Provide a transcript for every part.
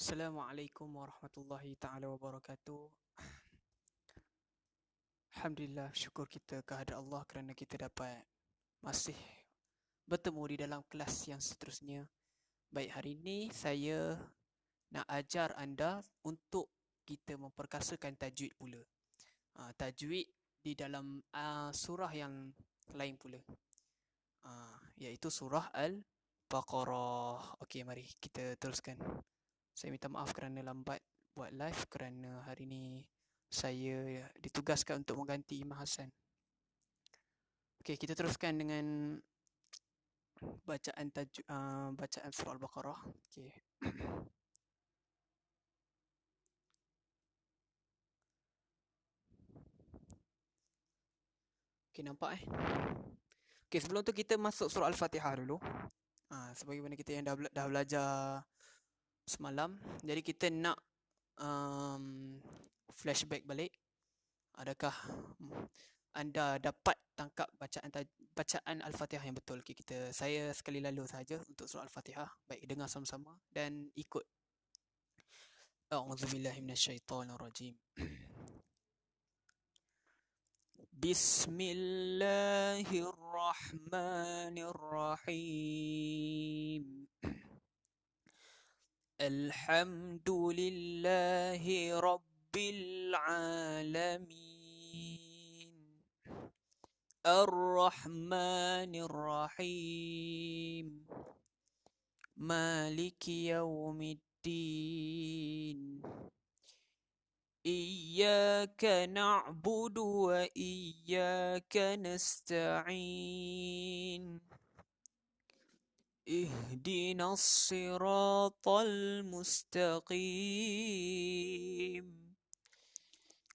Assalamualaikum warahmatullahi taala wabarakatuh. Alhamdulillah, syukur kita kehadrat Allah kerana kita dapat masih bertemu di dalam kelas yang seterusnya. Baik, hari ini saya nak ajar anda untuk kita memperkasakan tajwid pula. Tajwid di dalam surah yang lain pula. Iaitu surah Al-Baqarah. Okey, mari kita teruskan. Saya minta maaf kerana lambat buat live kerana hari ini saya ditugaskan untuk mengganti Imam Hassan. Okey, kita teruskan dengan bacaan surah Al-Baqarah. Okey. Okey, nampak Okey, sebelum tu kita masuk surah Al-Fatihah dulu. Sebagaimana kita yang dah belajar semalam, jadi kita nak flashback balik. Adakah anda dapat tangkap bacaan Al-Fatihah yang betul? Okay, saya sekali lalu saja untuk surah Al-Fatihah. Baik, dengar sama-sama dan ikut. A'udzubillahi minasyaitonirrajim. Bismillahirrahmanirrahim. Alhamdulillahi rabbil alamin. Ar-Rahmanir Rahim. Maliki yaumiddin. Iyyaka na'budu wa iyyaka nasta'in. Ihdinas siratal mustaqim.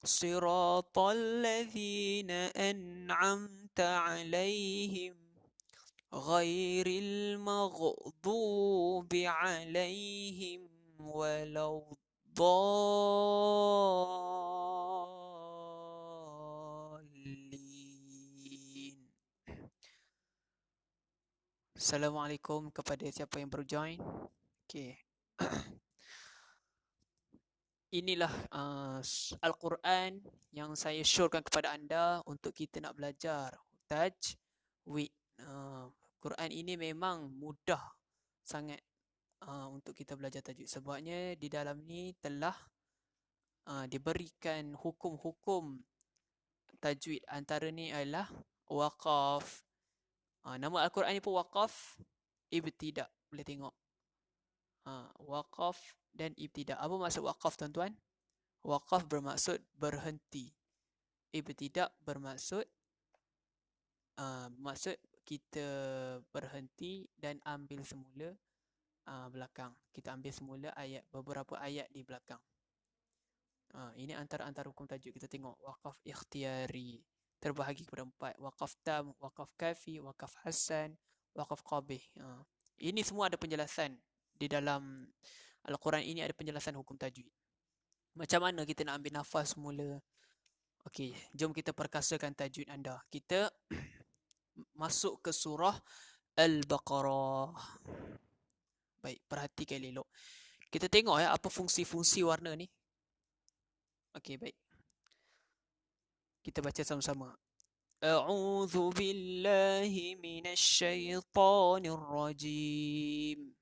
Siratal ladzina an'amta 'alaihim ghairil maghdubi 'alaihim waladdallin. Assalamualaikum kepada siapa yang baru join. Okey. Inilah Al-Quran yang saya syorkan kepada anda untuk kita nak belajar tajwid. Quran ini memang mudah sangat untuk kita belajar tajwid. Sebabnya di dalam ni telah diberikan hukum-hukum tajwid. Antara ni adalah waqaf. Nama Al-Quran ni pun waqaf, ibtidak. Boleh tengok. Waqaf dan ibtidak. Apa maksud waqaf, tuan-tuan? Waqaf bermaksud berhenti. Ibtidak bermaksud maksud kita berhenti dan ambil semula belakang. Kita ambil semula beberapa ayat di belakang. Ini antara hukum tajwid. Kita tengok waqaf ikhtiyari terbahagi kepada 4. Waqaf tam, waqaf kafi, waqaf hasan, waqaf qabih. Ini semua ada penjelasan di dalam Al-Quran ini, ada penjelasan hukum tajwid. Macam mana kita nak ambil nafas semula? Okey, jom kita perkasakan tajwid anda. Kita masuk ke surah Al-Baqarah. Baik, perhatikan elok. Kita tengok apa fungsi-fungsi warna ni. Okey, baik. Kita baca sama-sama. A'udzu billahi minasyaitonir rajim.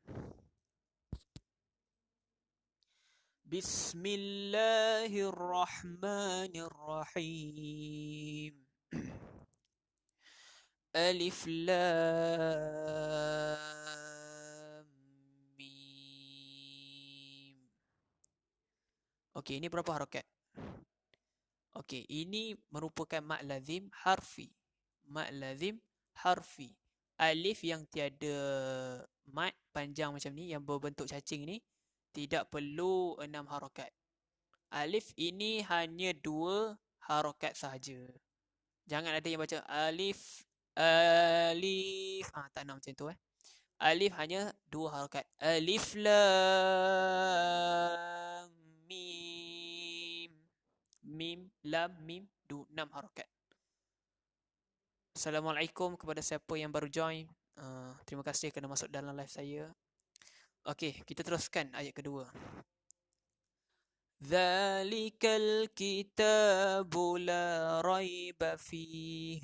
Bismillahirrahmanirrahim. Alif Lam Mim. Okey, ini berapa harakat? Okey, ini merupakan mad lazim harfi. Mad lazim harfi. Alif yang tiada mad panjang macam ni, yang berbentuk cacing ni, tidak perlu 6 harakat. Alif ini hanya 2 harakat sahaja. Jangan ada yang baca alif, alif. Tak nak macam tu Alif hanya 2 harakat. Alif lam mim. Mim, lam, mim, 6 harakat. Assalamualaikum kepada siapa yang baru join. Terima kasih kerana masuk dalam live saya. Okey, kita teruskan ayat kedua. Dzalikal kitabu la raiba fihi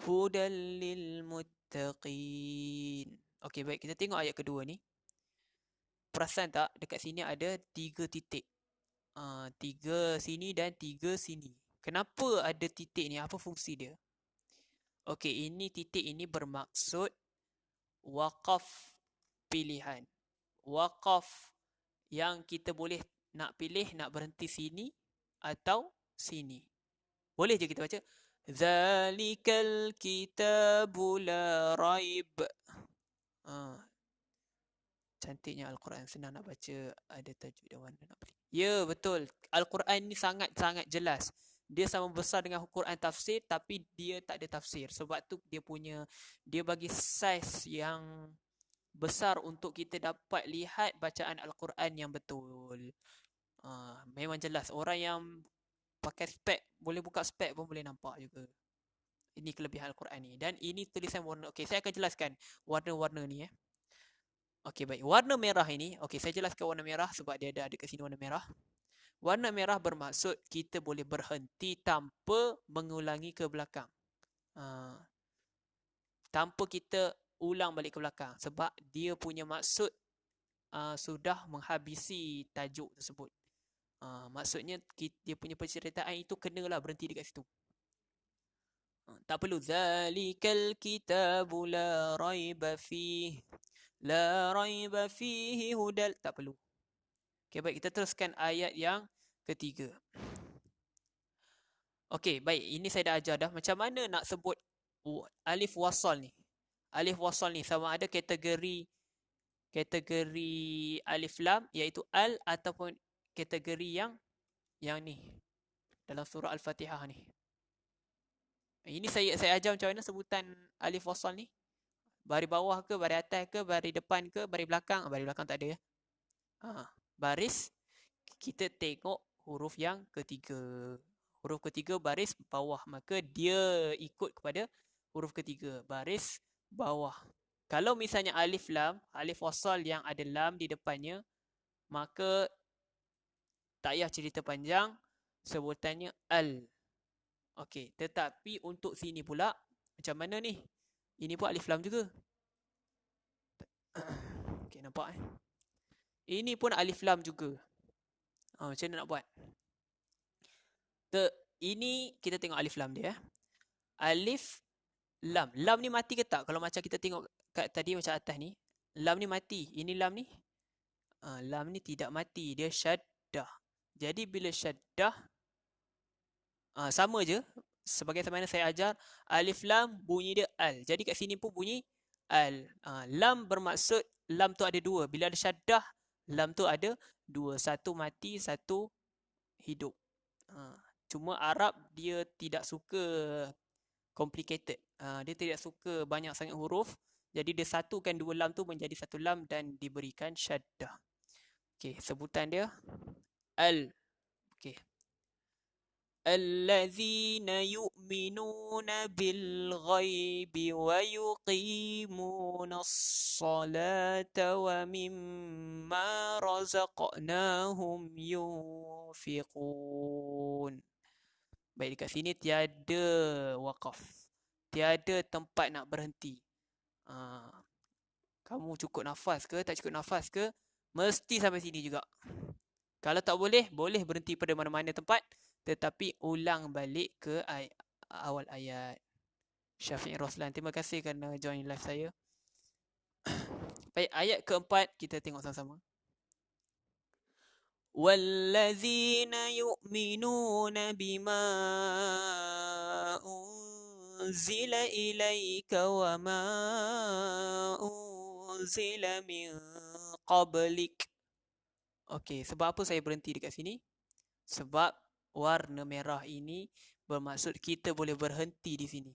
hudal lil muttaqin. Okey, baik, kita tengok ayat kedua ni. Perasan tak dekat sini ada 3 titik. 3 sini dan 3 sini. Kenapa ada titik ni? Apa fungsi dia? Okey, ini titik ini bermaksud waqaf pilihan. Waqaf yang kita boleh nak pilih nak berhenti sini atau sini. Boleh je kita baca Zalikal kitabu la raib. Cantiknya Al-Quran, senang nak baca, ada tajuk dan warna nak beli. Ya, betul. Al-Quran ni sangat-sangat jelas. Dia sama besar dengan Quran tafsir, tapi dia tak ada tafsir. Sebab tu dia bagi saiz yang besar untuk kita dapat lihat bacaan Al-Quran yang betul. Memang jelas. Orang yang pakai spek, boleh buka spek pun boleh nampak juga. Ini kelebihan Al-Quran ni. Dan ini tulisan warna. Okey, saya akan jelaskan warna-warna ni. Okey, baik. Warna merah ini, okey, saya jelaskan warna merah sebab dia ada kat sini warna merah. Warna merah bermaksud kita boleh berhenti tanpa mengulangi ke belakang. Tanpa kita ulang balik ke belakang. Sebab dia punya maksud sudah menghabisi tajuk tersebut. Maksudnya dia punya penceritaan itu kenalah berhenti dekat situ. Tak perlu. Zalikal kitabu la raiba fihi. La raiba fihi hudal. Tak perlu. Okay, baik. Kita teruskan ayat yang ketiga. Okay, baik. Ini saya dah ajar dah. Macam mana nak sebut alif wasal ni? Alif wasal ni sama ada kategori alif lam, iaitu al, ataupun kategori yang ni. Dalam surah Al-Fatihah ni. Ini saya ajar macam mana sebutan alif wasal ni. Baris bawah ke, baris atas ke, baris depan ke, baris belakang. Baris belakang tak ada ya. Baris, kita tengok huruf yang ketiga. Huruf ketiga baris bawah. Maka dia ikut kepada huruf ketiga. Baris bawah. Kalau misalnya alif lam, alif wasal yang ada lam di depannya, maka tak payah cerita panjang, sebutannya al. Okey, tetapi untuk sini pula, macam mana ni? Ini pun alif lam juga. Okey, nampak Ini pun alif lam juga. Macam mana nak buat? Ini kita tengok alif lam dia. Alif lam. Lam ni mati ke tak? Kalau macam kita tengok kat tadi macam atas ni, lam ni mati. Ini lam ni lam ni tidak mati, dia syaddah. Jadi bila syaddah, sama je sebagai mana saya ajar, alif lam bunyi dia al. Jadi kat sini pun bunyi al. Lam bermaksud lam tu ada dua. Bila ada syaddah, lam tu ada dua. Satu mati, satu hidup. Cuma Arab dia tidak suka complicated. Dia tidak suka banyak sangat huruf. Jadi dia satukan dua lam tu menjadi satu lam dan diberikan syaddah. Okey, sebutan dia al. Okey. Allazina yu'minuna bil ghaibi wa yuqimuna as-salata wa mimma razaqnahum yunfiqun. Baik, dekat sini tiada waqaf. Tiada tempat nak berhenti. Kamu cukup nafas ke, tak cukup nafas ke, mesti sampai sini juga. Kalau tak boleh, boleh berhenti pada mana-mana tempat, tetapi ulang balik ke awal ayat. Syafiq Roslan, terima kasih kerana join live saya. Baik, ayat keempat kita tengok sama-sama. وَالَّذِينَ يُؤْمِنُونَ بِمَا أُنزِلَ إِلَيْكَ وَمَا أُنزِلَ مِن قَبْلِكَ. Okey, sebab apa saya berhenti dekat sini? Sebab warna merah ini bermaksud kita boleh berhenti di sini.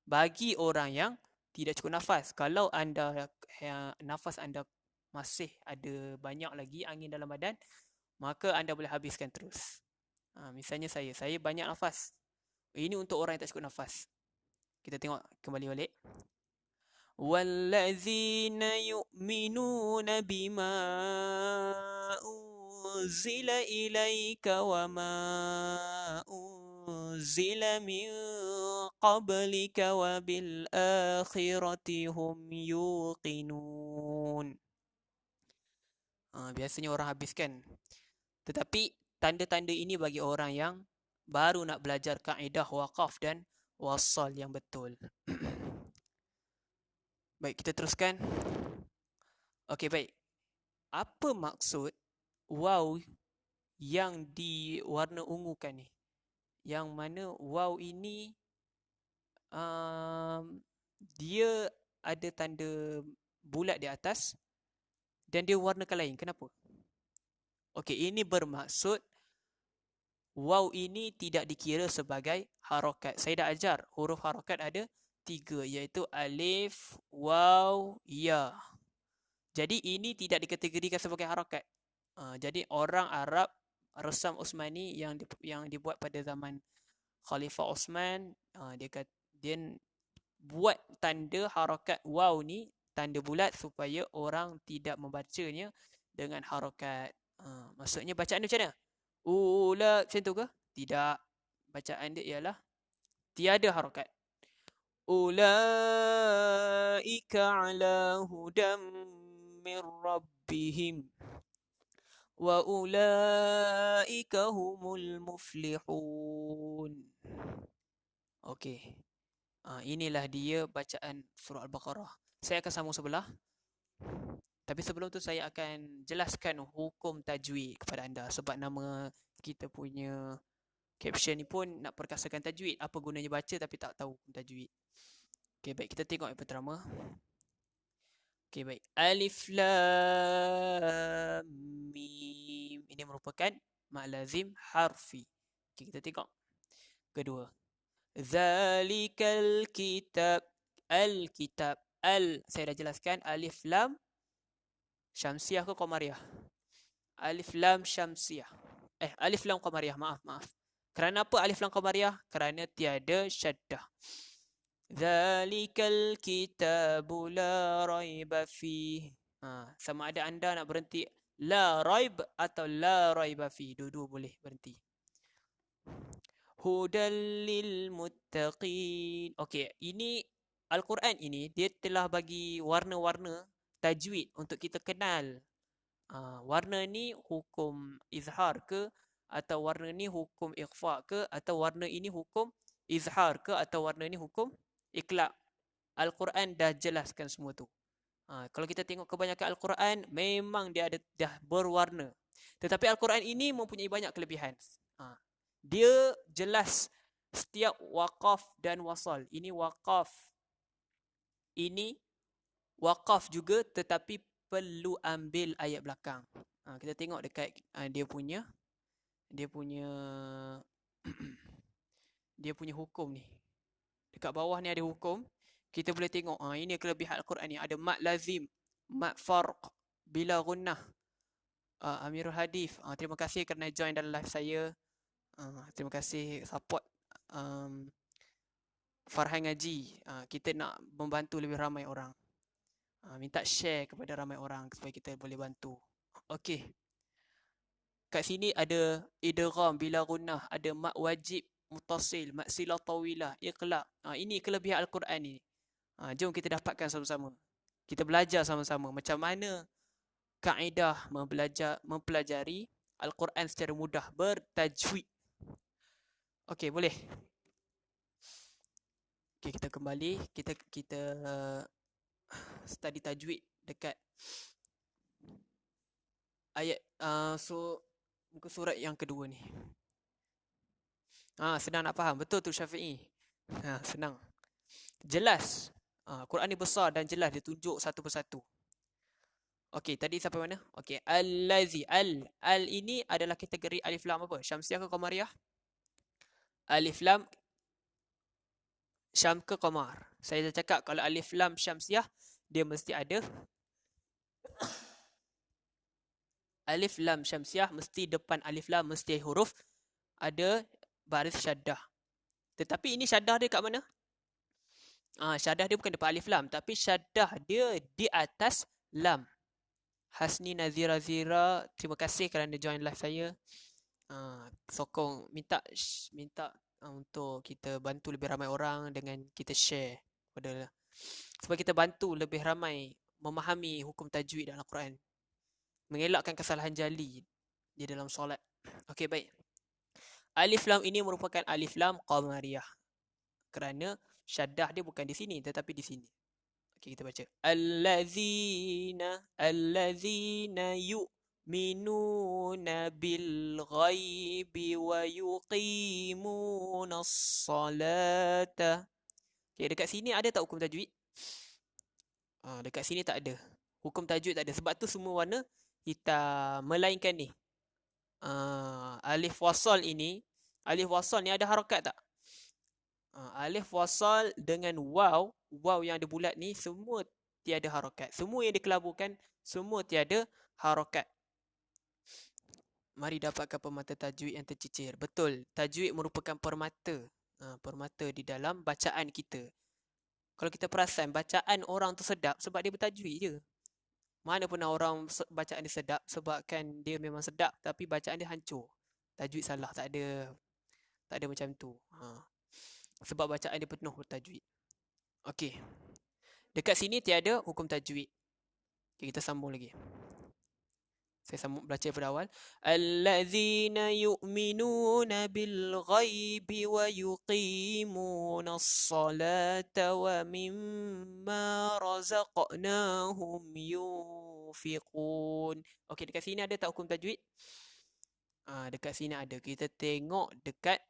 Bagi orang yang tidak cukup nafas. Kalau anda nafas anda masih ada banyak lagi angin dalam badan, maka anda boleh habiskan terus. Misalnya saya banyak nafas. Ini untuk orang yang tak cukup nafas. Kita tengok kembali balik. وَالَّذِينَ يُؤْمِنُونَ بِمَا unzila ilaika wa ma unzila min qablika wa bil akhirati hum yuqinun. Biasanya orang habiskan. Tetapi tanda-tanda ini bagi orang yang baru nak belajar kaedah waqaf dan wasal yang betul. Baik, kita teruskan. Okey, baik. Apa maksud waw yang diwarna ungukan ni? Yang mana waw ini dia ada tanda bulat di atas dan dia warnakan lain. Kenapa? Okey, ini bermaksud waw ini tidak dikira sebagai harakat. Saya dah ajar huruf harakat ada 3, iaitu alif, waw, ya. Jadi ini tidak dikategorikan sebagai harakat. Jadi orang Arab resam Osmani yang dibuat pada zaman Khalifah Osman, dia buat tanda harakat waw ni tanda bulat supaya orang tidak membacanya dengan harakat. Maksudnya bacaan dia macam mana? Ula macam tu ke? Tidak. Bacaan dia ialah tiada harakat. Ulaika ala hudam min rabbihim wa ulaika humul muflihun. Okey. Inilah dia bacaan surah Al-Baqarah. Saya akan sambung sebelah. Tapi sebelum tu saya akan jelaskan hukum tajwid kepada anda. Sebab nama kita punya caption ni pun nak perkasakan tajwid. Apa gunanya baca tapi tak tahu hukum tajwid. Okey, baik. Kita tengok yang pertama. Okey, baik. Alif Lam Mim. Ini merupakan mad lazim harfi. Okey, kita tengok. Kedua. Zalikal kitab. Al-kitab. Saya dah jelaskan. Alif Lam Syamsiah ke Qamariyah? Alif Lam Syamsiah. Alif Lam Qamariyah. Maaf. Kerana apa Alif Lam Qamariyah? Kerana tiada syaddah. Zalikal kitabu la raiba fih. Sama ada anda nak berhenti la raib atau la raiba fih. Dua-dua boleh berhenti. Hudal lil muttaqin. Okey, ini Al-Quran ini dia telah bagi warna-warna tajwid untuk kita kenal. Warna ni hukum izhar ke, atau warna ni hukum ikhfa ke, atau warna ini hukum izhar ke, atau warna ni hukum iqlab. Al-Quran dah jelaskan semua tu. Kalau kita tengok kebanyakan Al-Quran memang dia dah berwarna. Tetapi Al-Quran ini mempunyai banyak kelebihan. Dia jelas setiap waqaf dan wasal. Ini waqaf. Ini waqaf juga tetapi perlu ambil ayat belakang. Kita tengok dekat dia punya dia punya hukum ni. Dekat bawah ni ada hukum. Kita boleh tengok ini kelebihan Al-Quran ni. Ada mad lazim, mad farq, bila gunnah. Amirul Hadif, terima kasih kerana join dalam live saya. Terima kasih support Farhan Ngaji. Kita nak membantu lebih ramai orang. Minta share kepada ramai orang supaya kita boleh bantu. Okey. Kat sini ada idgham bila gunnah, ada mad wajib muttasil, mad silah tawilah, iqlab. Ini kelebihan Al-Quran ni. Jom kita dapatkan sama-sama. Kita belajar sama-sama macam mana kaedah mempelajari Al-Quran secara mudah bertajwid. Okey, boleh. Okey, kita kembali. Kita study tajwid dekat ayat muka surat yang kedua ni. Senang nak faham. Betul tu Syafi'i. Senang. Jelas. Quran ni besar dan jelas dia tunjuk satu persatu. Okey, tadi sampai mana? Okey, allazi. Al ini adalah kategori alif lam apa? Syamsiah ke Qamariyah? Alif lam Syam ke Qamar. Saya dah cakap kalau alif lam Syamsiah dia mesti ada alif lam Syamsiah, mesti depan alif lam mesti huruf ada baris syaddah. Tetapi ini syaddah dia kat mana? Syaddah dia bukan depan alif lam, tapi syaddah dia di atas lam. Hasni Nazira Zira, terima kasih kerana join live saya. Sokong, minta untuk kita bantu lebih ramai orang dengan kita share pada, supaya kita bantu lebih ramai memahami hukum tajwid dalam Al-Quran, mengelakkan kesalahan jali di dalam solat. Okey, baik. Alif lam ini merupakan alif lam qamariyah kerana syaddah dia bukan di sini tetapi di sini. Okey, kita baca. Allazina yu'minuna bil ghaibi wa yuqimunas salata. Okey, dekat sini ada tak hukum tajwid? Dekat sini tak ada. Hukum tajwid tak ada. Sebab tu semua warna hitam. Melainkan ni. Alif wasal ini. Alif wasal ni ada harakat tak? Alif wasal dengan waw. Waw yang ada bulat ni semua tiada harakat. Semua yang dikelaburkan semua tiada harakat. Mari dapatkan permata tajwid yang tercicir. Betul. Tajwid merupakan permata. Permata di dalam bacaan kita. Kalau kita perasan, bacaan orang tu sedap sebab dia bertajwid je. Mana pernah orang bacaan dia sedap sebabkan dia memang sedap tapi bacaan dia hancur. Tajwid salah, tak ada macam tu. Sebab bacaan dia penuh bertajwid. Okey. Dekat sini tiada hukum tajwid. Okay, kita sambung lagi. Saya sambung baca pada awal. Allazina yu'minuna bil ghaibi wa yuqimunas salata wa mimma razaqnahum yunfiqun. Okey, dekat sini ada tak hukum tajwid? Dekat sini ada. Kita tengok dekat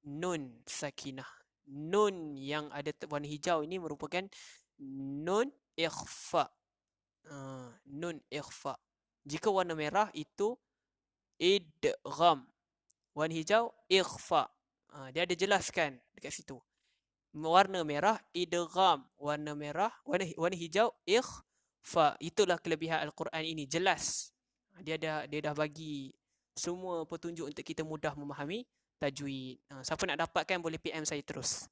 nun sakinah. Nun yang ada warna hijau ini merupakan nun ikhfa. Nun ikhfa. Jika warna merah itu idgham. Warna hijau ikhfa. Dia ada jelaskan dekat situ. Warna merah idgham, warna hijau ikhfa. Itulah kelebihan Al-Quran ini, jelas. Dia dah bagi semua petunjuk untuk kita mudah memahami tajwid. Siapa nak dapatkan boleh PM saya terus.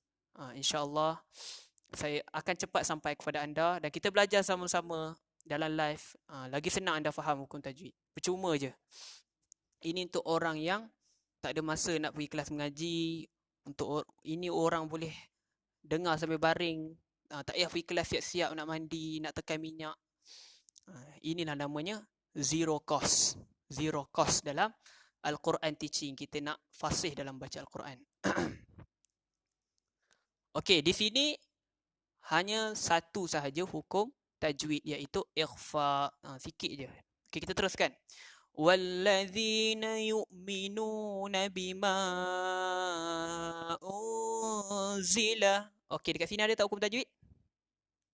InsyaAllah saya akan cepat sampai kepada anda dan kita belajar sama-sama dalam live. Lagi senang anda faham hukum tajwid. Percuma je. Ini untuk orang yang tak ada masa nak pergi kelas mengaji. Untuk ini orang boleh dengar sambil baring. Tak payah pergi kelas siap-siap nak mandi, nak tekan minyak. Inilah namanya zero cost. Zero cost dalam Al-Quran teaching. Kita nak fasih dalam baca Al-Quran. Okey, di sini hanya satu sahaja hukum tajwid iaitu ikhfa. Sikit je. Okey, kita teruskan. Wallazina yu'minuna bima unzila. Okey, dekat sini ada tak hukum tajwid?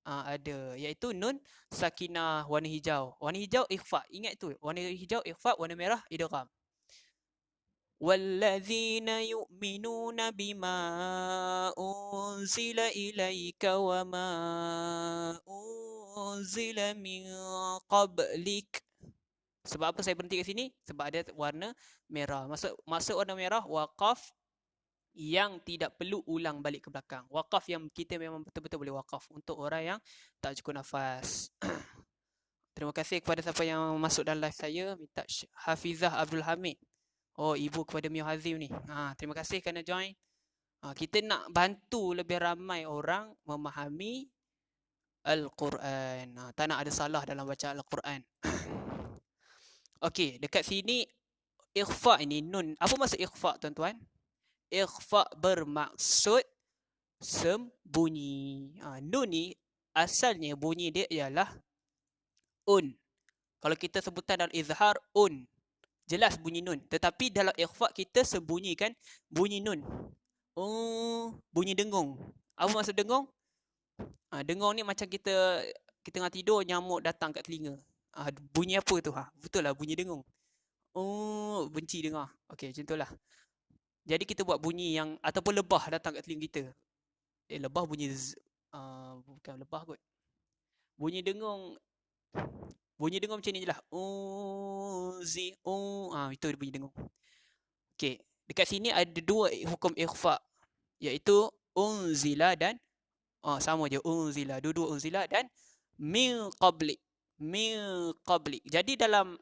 Ada, iaitu nun sakinah warna hijau. Warna hijau ikhfa. Ingat tu, warna hijau ikhfa, warna merah idgham. Wallazina yu'minuna bima unzila ilaika wa ma unzila min qablik. Sebab apa saya berhenti kat sini? Sebab ada warna merah. Maksud warna merah waqaf yang tidak perlu ulang balik ke belakang. Waqaf yang kita memang betul-betul boleh waqaf untuk orang yang tak cukup nafas. Terima kasih kepada siapa yang masuk dalam live saya. Minta Hafizah Abdul Hamid. Oh, ibu kepada Mio Hazim ni. Terima kasih kerana join. Kita nak bantu lebih ramai orang memahami Al-Quran. Tak nak ada salah dalam bacaan Al-Quran. Okey, dekat sini ikhfa ini nun. Apa maksud ikhfa, tuan-tuan? Ikhfa bermaksud sembunyi. Nun ni asalnya bunyi dia ialah un. Kalau kita sebutan dalam izhar un, jelas bunyi nun. Tetapi dalam ikhfa kita sembunyikan bunyi nun. Bunyi dengung. Apa maksud dengung? Dengung ni macam kita tengah tidur, nyamuk datang kat telinga. Bunyi apa tu? Betul lah, bunyi dengung. Benci dengar. Okey, macam tu lah. Jadi kita buat bunyi yang, ataupun lebah datang kat telinga kita. Lebah bunyi bukan lebah kot. Bunyi dengung macam ni je lah. Itu bunyi dengung. Okey, dekat sini ada dua hukum ikhfa, iaitu unzila dan sama je unzila. Dua-dua unzila dan min qabli. min qabli. Jadi dalam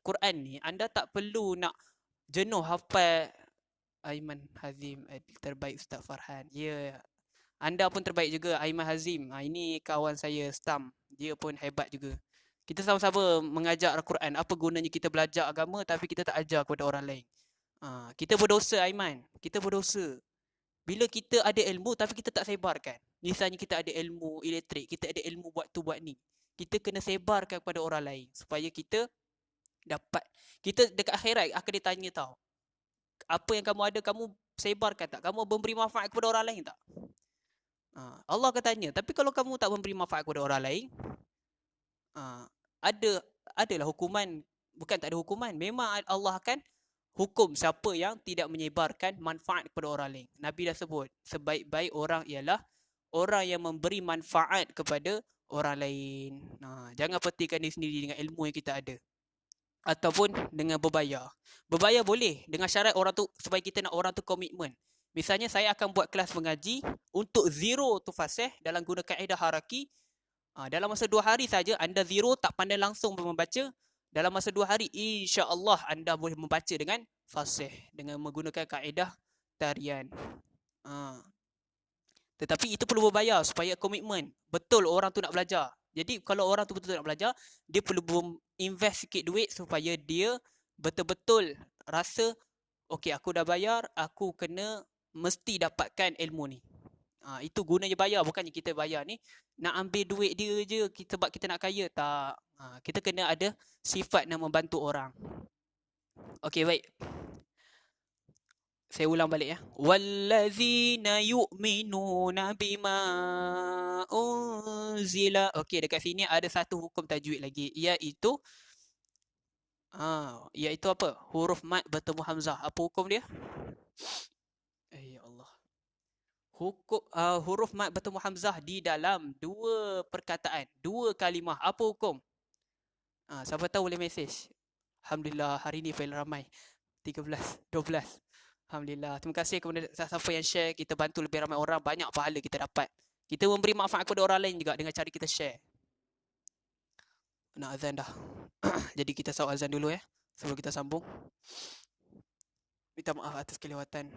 Quran ni anda tak perlu nak jenuh hafal Aiman Hazim terbaik Ustaz Farhan. Ya, anda pun terbaik juga Aiman Hazim. Ini kawan saya Stam. Dia pun hebat juga. Kita sama-sama mengajar Al-Quran. Apa gunanya kita belajar agama tapi kita tak ajar kepada orang lain. Kita berdosa Aiman. Kita berdosa. Bila kita ada ilmu tapi kita tak sebarkan. Misalnya kita ada ilmu elektrik, kita ada ilmu buat tu buat ni. Kita kena sebarkan kepada orang lain supaya kita dapat. Kita dekat akhirat akan ditanya tau. Apa yang kamu ada kamu sebarkan tak? Kamu memberi manfaat kepada orang lain tak? Allah akan tanya. Tapi kalau kamu tak memberi manfaat kepada orang lain, ada adalah hukuman. Bukan tak ada hukuman. Memang Allah akan hukum siapa yang tidak menyebarkan manfaat kepada orang lain. Nabi dah sebut, sebaik-baik orang ialah orang yang memberi manfaat kepada orang lain. Jangan petikan diri sendiri dengan ilmu yang kita ada. Ataupun dengan berbayar. Berbayar boleh dengan syarat orang tu, supaya kita nak orang tu komitmen. Misalnya saya akan buat kelas mengaji untuk zero tu fasih dalam guna kaedah haraki. Dalam masa 2 hari saja anda zero tak pandai langsung membaca. Dalam masa 2 hari insya-Allah anda boleh membaca dengan fasih dengan menggunakan kaedah tarian. Tetapi itu perlu berbayar supaya komitmen. Betul orang tu nak belajar. Jadi kalau orang tu betul-betul nak belajar, dia perlu invest sikit duit supaya dia betul-betul rasa okey aku dah bayar, aku kena mesti dapatkan ilmu ni. Itu gunanya bayar, bukannya kita bayar ni nak ambil duit dia je sebab kita nak kaya, tak. Kita kena ada sifat nak membantu orang. Okey, baik. Saya ulang balik ya. Wallazina yu'minuna bima unzila. Okey, dekat sini ada satu hukum tajwid lagi, iaitu apa? Huruf mad bertemu hamzah. Apa hukum dia? Ya Allah. Hukum huruf mad bertemu hamzah di dalam dua perkataan, dua kalimah. Apa hukum? Siapa tahu boleh mesej. Alhamdulillah hari ni fail ramai. 13, 12. Alhamdulillah. Terima kasih kepada siapa yang share. Kita bantu lebih ramai orang. Banyak pahala kita dapat. Kita memberi manfaat kepada orang lain juga dengan cara kita share. Nak azan dah. Jadi kita sahut azan dulu ya. Sebelum kita sambung. Minta maaf atas kelewatan.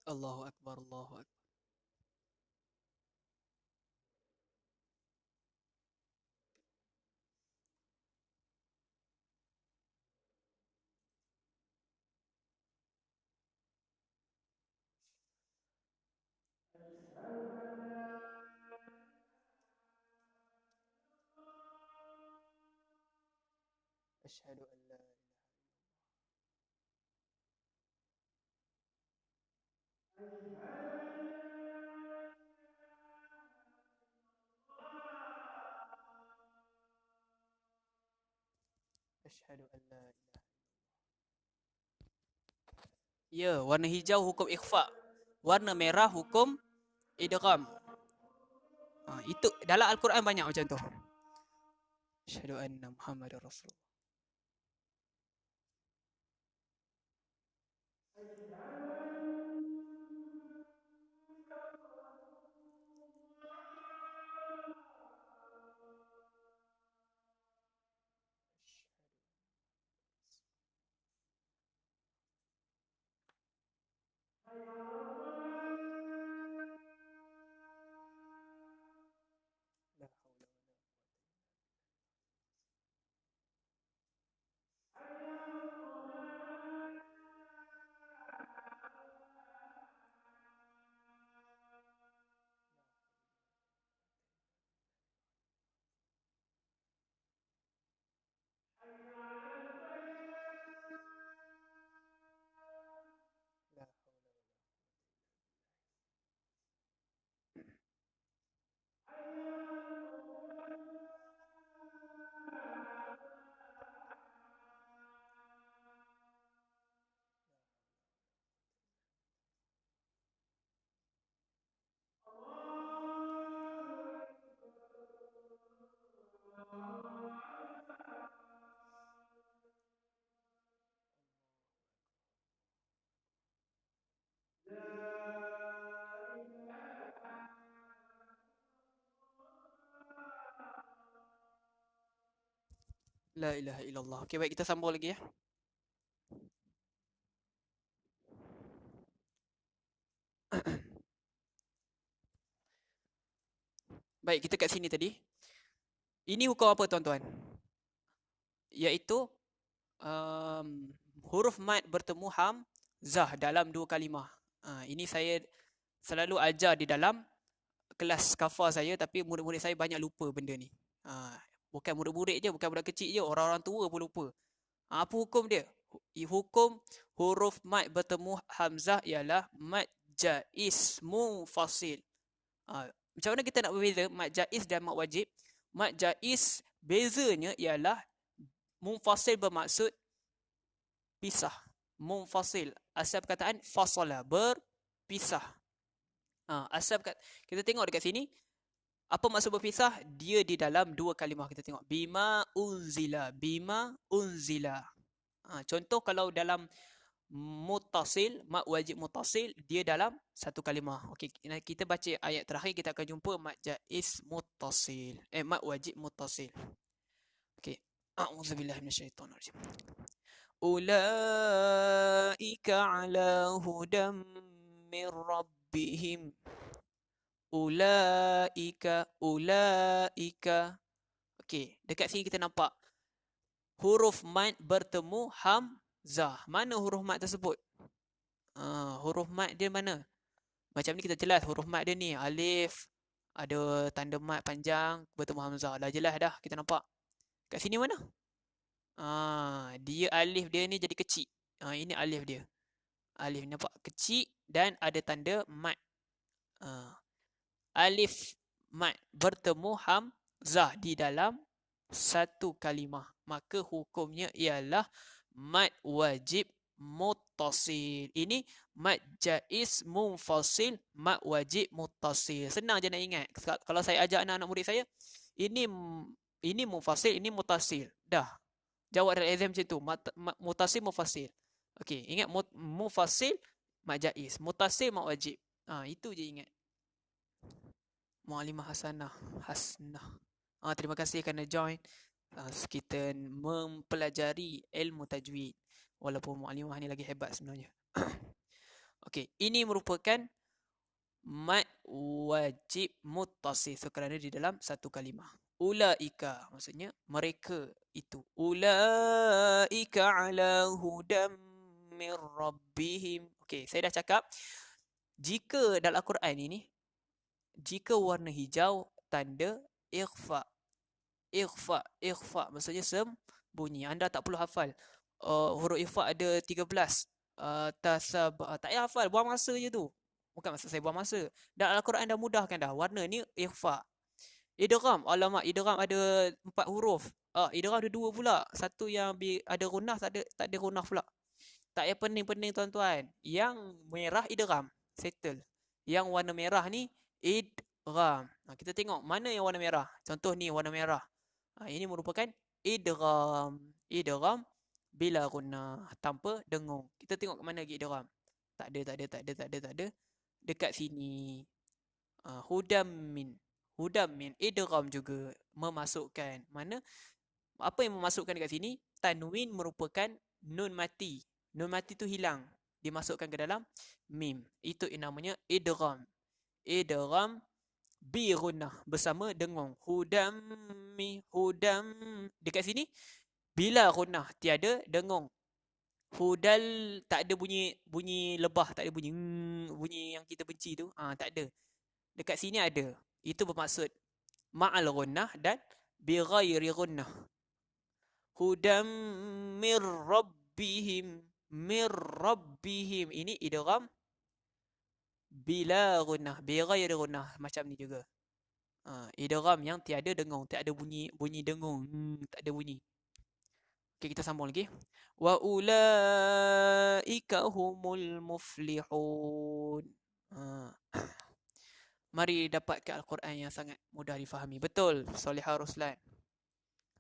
Allahu Akbar, Allahu Akbar. Asyhadu an la Asyhadu an la ilaha. Ya, warna hijau hukum ikhfa. Warna merah hukum idgham. Itu dalam Al-Quran banyak macam tu. Asyhadu anna Muhammadar Rasulullah. La haula La ilaha illallah. Okey, baik, kita sambung lagi ya. Baik, kita kat sini tadi. Ini hukum apa tuan-tuan? Iaitu um, huruf mat bertemu hamzah dalam dua kalimah. Ini saya selalu ajar di dalam kelas kafar saya, tapi murid-murid saya banyak lupa benda ni. Bukan murid-murid je, bukan budak kecil je, orang-orang tua pun lupa. Apa hukum dia? Hukum huruf mat bertemu hamzah ialah mat jaiz munfasil. Macam mana kita nak berbeza mat jaiz dan mat wajib? Mat jaiz bezanya ialah munfasil bermaksud pisah. Munfasil, asal perkataan fasala, berpisah. Asal kita tengok dekat sini, apa maksud berpisah? Dia di dalam dua kalimah. Kita tengok bima unzila, bima unzila. Contoh kalau dalam muttasil, mat wajib muttasil, dia dalam satu kalimah. Okey, kita baca ayat terakhir, kita akan jumpa mat jaiz muttasil. Mat wajib muttasil. Okey. A'udzubillahi minasyaitonirrajim. Ulaika ala hudam min rabbihim. Ulaika. Okey, dekat sini kita nampak huruf mat bertemu hamzah. Mana huruf mat tersebut? Huruf mat dia mana? Macam ni kita jelas huruf mat dia ni alif, ada tanda mat panjang bertemu hamzah. Dah jelas dah, kita nampak. Kat sini mana? Dia alif dia ni jadi kecil. Ini alif dia. Alif nampak kecil dan ada tanda mat. Alif mat bertemu hamzah di dalam satu kalimah, maka hukumnya ialah mat wajib muttasil. Ini mat jaiz munfasil, mat wajib muttasil. Senang je nak ingat. Kalau saya ajak anak-anak murid saya, ini munfasil, ini muttasil. Dah. Jawab dalam exam macam tu. Muttasil, mufasil. Okey, ingat mufasil mat jaiz, muttasil mat wajib. Itu je ingat. Muallimah Hasanah. Terima kasih kerana join. Kita mempelajari ilmu tajwid. Walaupun muallimah ni lagi hebat sebenarnya. Okey, ini merupakan mat wajib muttasil kerana di dalam satu kalimah. Ulaika, maksudnya mereka itu. Ulaika ala hudam min rabbihim. Okey, saya dah cakap, jika dalam Al-Quran ini, jika warna hijau, tanda ikhfa. Ikhfa maksudnya sembunyi. Anda tak perlu hafal. Huruf ikhfa ada 13. Tak payah hafal, buang masa je tu. Bukan maksud saya buang masa. Dalam Al-Quran dah mudahkan dah. Warna ni ikhfa. Idgham, alamak, idgham ada 4 huruf. Idgham ada 2 pula. Satu yang ada runah, tak ada runah pula. Tak payah pening-pening tuan-tuan. Yang merah idgham, settle. Yang warna merah ni idgham. Kita tengok mana yang warna merah. Contoh ni warna merah. Ini merupakan idgham. Idgham bila gunnah, tanpa dengung. Kita tengok ke mana lagi idgham. Tak ada. Dekat sini. Hudam min idgham juga memasukkan. Mana? Apa yang memasukkan dekat sini? Tanwin merupakan nun mati. Nun mati tu hilang, dimasukkan ke dalam mim. Itu namanya idgham. Idgham bi gunnah, bersama dengung. Hudam. Dekat sini bila gunnah, tiada dengung. Hudal, tak ada bunyi lebah, tak ada bunyi yang kita benci tu. Tak ada. Dekat sini ada. Itu bermaksud ma'al gunnah dan bi ghairi gunnah. Hudam mir rabbihim. Ini idgham bila gunnah, bi ghairi gunnah, macam ni juga. Idgham yang tiada dengung, tak ada bunyi dengung. Tak ada bunyi. Okey, kita sambung lagi. Wa ulaika humul muflihun. Mari dapatkan Al-Quran yang sangat mudah difahami. Betul, Solihah Ruslan.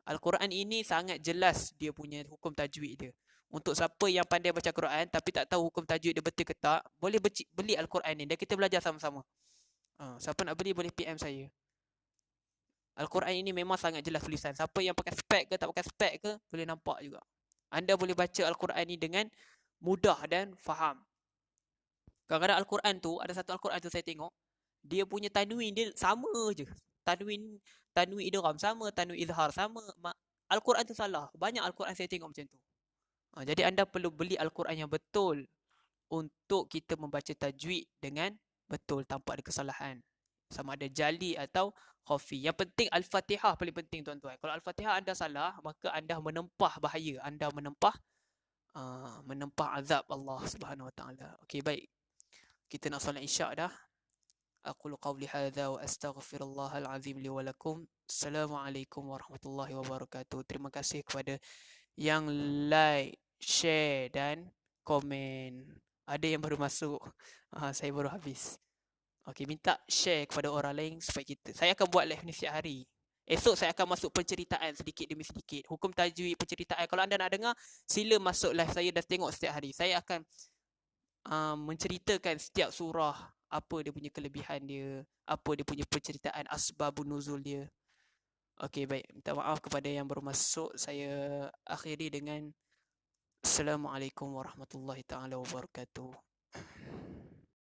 Al-Quran ini sangat jelas dia punya hukum tajwid dia. Untuk siapa yang pandai baca Quran tapi tak tahu hukum tajwid dia betul ke tak, boleh beli Al-Quran ni dan kita belajar sama-sama. Siapa nak beli boleh PM saya. Al-Quran ini memang sangat jelas tulisan. Siapa yang pakai spek ke tak pakai spek ke boleh nampak juga. Anda boleh baca Al-Quran ini dengan mudah dan faham. Kadang-kadang Al-Quran tu, ada satu Al-Quran tu saya tengok, dia punya tanwin dia sama je. Tanwin idgham sama, tanwin izhar sama. Al-Quran tu salah. Banyak Al-Quran saya tengok macam tu. Jadi anda perlu beli Al-Quran yang betul untuk kita membaca tajwid dengan betul tanpa ada kesalahan. Sama ada jali atau khafi. Yang penting Al-Fatihah paling penting tuan-tuan. Kalau Al-Fatihah anda salah, maka anda menempah bahaya. Anda menempah azab Allah Subhanahu Wa Taala. Okey, baik. Kita nak solat Isyak dah. Aqulu qawli hadza wa astaghfirullahal azim li wa lakum. Assalamualaikum warahmatullahi wabarakatuh. Terima kasih kepada yang like, share dan komen. Ada yang baru masuk. Saya baru habis. Okey, minta share kepada orang lain supaya saya akan buat live ni setiap hari. Esok saya akan masuk penceritaan sedikit demi sedikit. Hukum tajwid, penceritaan. Kalau anda nak dengar, sila masuk live saya dan tengok setiap hari. Saya akan menceritakan setiap surah, apa dia punya kelebihan dia, apa dia punya penceritaan asbabun nuzul dia. Okey, baik. Minta maaf kepada yang baru masuk. Saya akhiri dengan Assalamualaikum warahmatullahi taala wabarakatuh.